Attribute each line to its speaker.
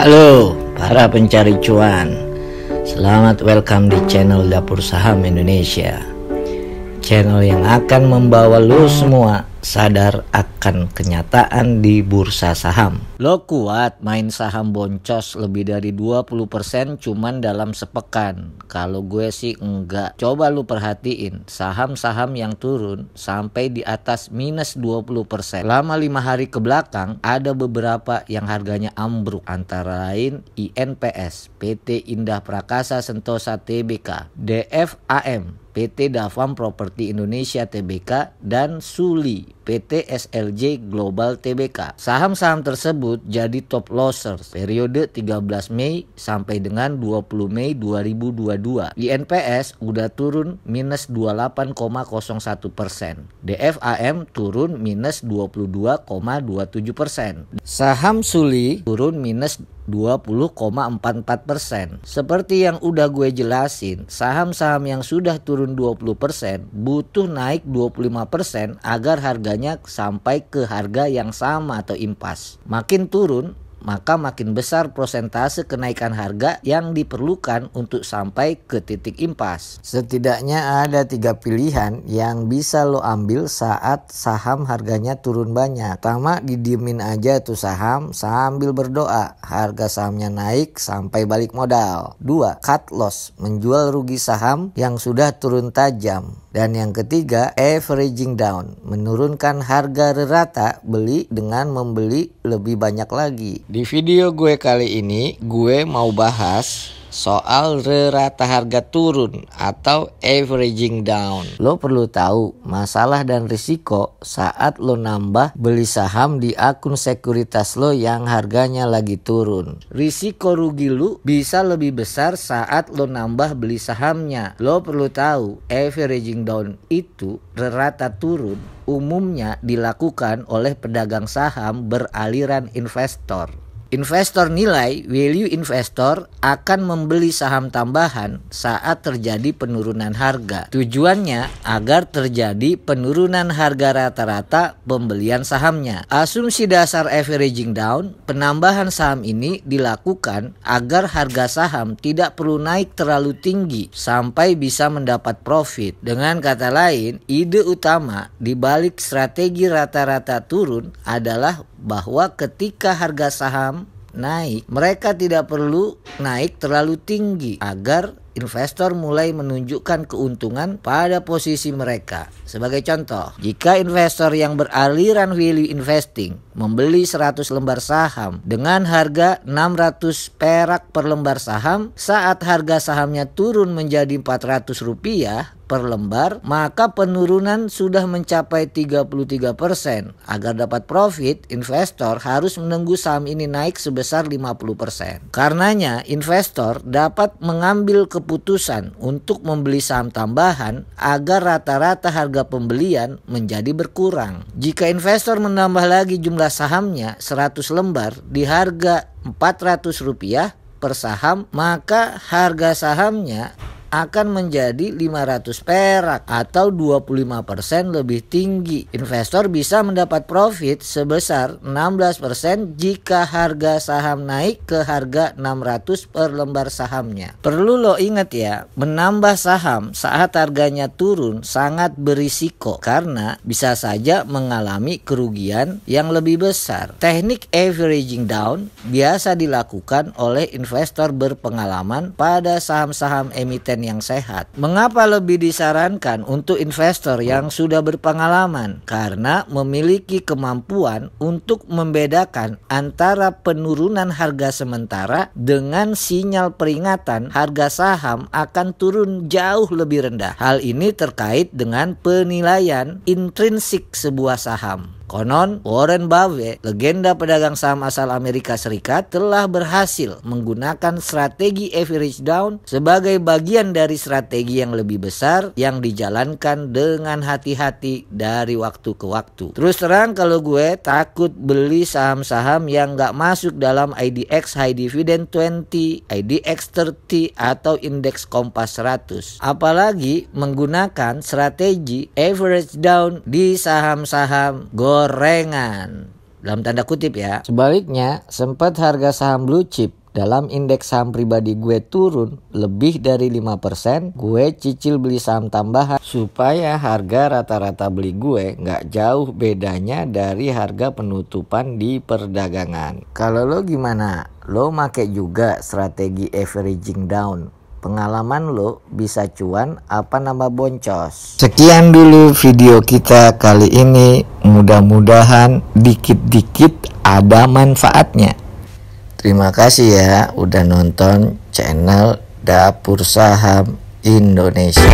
Speaker 1: Halo para pencari cuan, selamat welcome di channel Dapur Saham Indonesia. Channel yang akan membawa lo semua sadar akan kenyataan di bursa saham. Lo kuat main saham boncos lebih dari 20% cuman dalam sepekan? Kalau gue sih enggak. Coba lu perhatiin saham-saham yang turun sampai di atas minus 20%. Selama 5 hari ke belakang ada beberapa yang harganya ambruk, antara lain INPS, PT Indah Prakasa Sentosa Tbk, DFAM, PT Davam Properti Indonesia Tbk, dan Suli, PT SLJ Global Tbk. Saham-saham tersebut jadi top losers periode 13 Mei sampai dengan 20 Mei 2022. INPS udah turun minus 28,01%. DFAM turun minus 22,27%. Saham Suli turun minus 20,44%. Seperti yang udah gue jelasin, saham-saham yang sudah turun 20% butuh naik 25% agar harganya sampai ke harga yang sama atau impas. Makin turun, maka makin besar prosentase kenaikan harga yang diperlukan untuk sampai ke titik impas. Setidaknya ada 3 pilihan yang bisa lo ambil saat saham harganya turun banyak. Pertama, didiemin aja tuh saham sambil berdoa harga sahamnya naik sampai balik modal. 2, cut loss, menjual rugi saham yang sudah turun tajam. Dan yang ketiga, averaging down, menurunkan harga rata beli dengan membeli lebih banyak lagi. Di video gue kali ini, gue mau bahas soal rata harga turun atau averaging down. Lo perlu tahu masalah dan risiko saat lo nambah beli saham di akun sekuritas lo yang harganya lagi turun. Risiko rugi lo bisa lebih besar saat lo nambah beli sahamnya. Lo perlu tahu averaging down itu rata turun umumnya dilakukan oleh pedagang saham beraliran investor. Investor nilai, value investor akan membeli saham tambahan saat terjadi penurunan harga. Tujuannya agar terjadi penurunan harga rata-rata pembelian sahamnya. Asumsi dasar averaging down, penambahan saham ini dilakukan agar harga saham tidak perlu naik terlalu tinggi sampai bisa mendapat profit. Dengan kata lain, ide utama di balik strategi rata-rata turun adalah bahwa ketika harga saham naik, mereka tidak perlu naik terlalu tinggi agar investor mulai menunjukkan keuntungan pada posisi mereka. Sebagai contoh, jika investor yang beraliran value investing membeli 100 lembar saham dengan harga 600 perak per lembar saham, saat harga sahamnya turun menjadi 400 rupiah per lembar, maka penurunan sudah mencapai 33%. Agar dapat profit, investor harus menunggu saham ini naik sebesar 50%. Karenanya, investor dapat mengambil keputusan untuk membeli saham tambahan agar rata-rata harga pembelian menjadi berkurang. Jika investor menambah lagi jumlah sahamnya 100 lembar di harga 400 rupiah per saham, maka harga sahamnya akan menjadi 500 perak atau 25% lebih tinggi. Investor bisa mendapat profit sebesar 16% jika harga saham naik ke harga 600 per lembar sahamnya. Perlu lo ingat ya, menambah saham saat harganya turun sangat berisiko karena bisa saja mengalami kerugian yang lebih besar. Teknik averaging down biasa dilakukan oleh investor berpengalaman pada saham-saham emiten yang sehat. Mengapa lebih disarankan untuk investor yang sudah berpengalaman? Karena memiliki kemampuan untuk membedakan antara penurunan harga sementara dengan sinyal peringatan harga saham akan turun jauh lebih rendah. Hal ini terkait dengan penilaian intrinsik sebuah saham. Konon, Warren Buffett, legenda pedagang saham asal Amerika Serikat, telah berhasil menggunakan strategi average down sebagai bagian dari strategi yang lebih besar yang dijalankan dengan hati-hati dari waktu ke waktu. Terus terang, kalau gue takut beli saham-saham yang gak masuk dalam IDX High Dividend 20, IDX 30, atau indeks Kompas 100. Apalagi menggunakan strategi average down di saham-saham gorengan. dalam tanda kutip ya. Sebaliknya, sempat harga saham blue chip dalam indeks saham pribadi gue turun lebih dari 5%, gue cicil beli saham tambahan supaya harga rata-rata beli gue nggak jauh bedanya dari harga penutupan di perdagangan. Kalau lo gimana? Lo make juga strategi averaging down? Pengalaman lo bisa cuan apa nambah boncos? Sekian dulu video kita kali ini. Mudah-mudahan dikit-dikit ada manfaatnya. Terima kasih ya udah nonton channel Dapur Saham Indonesia.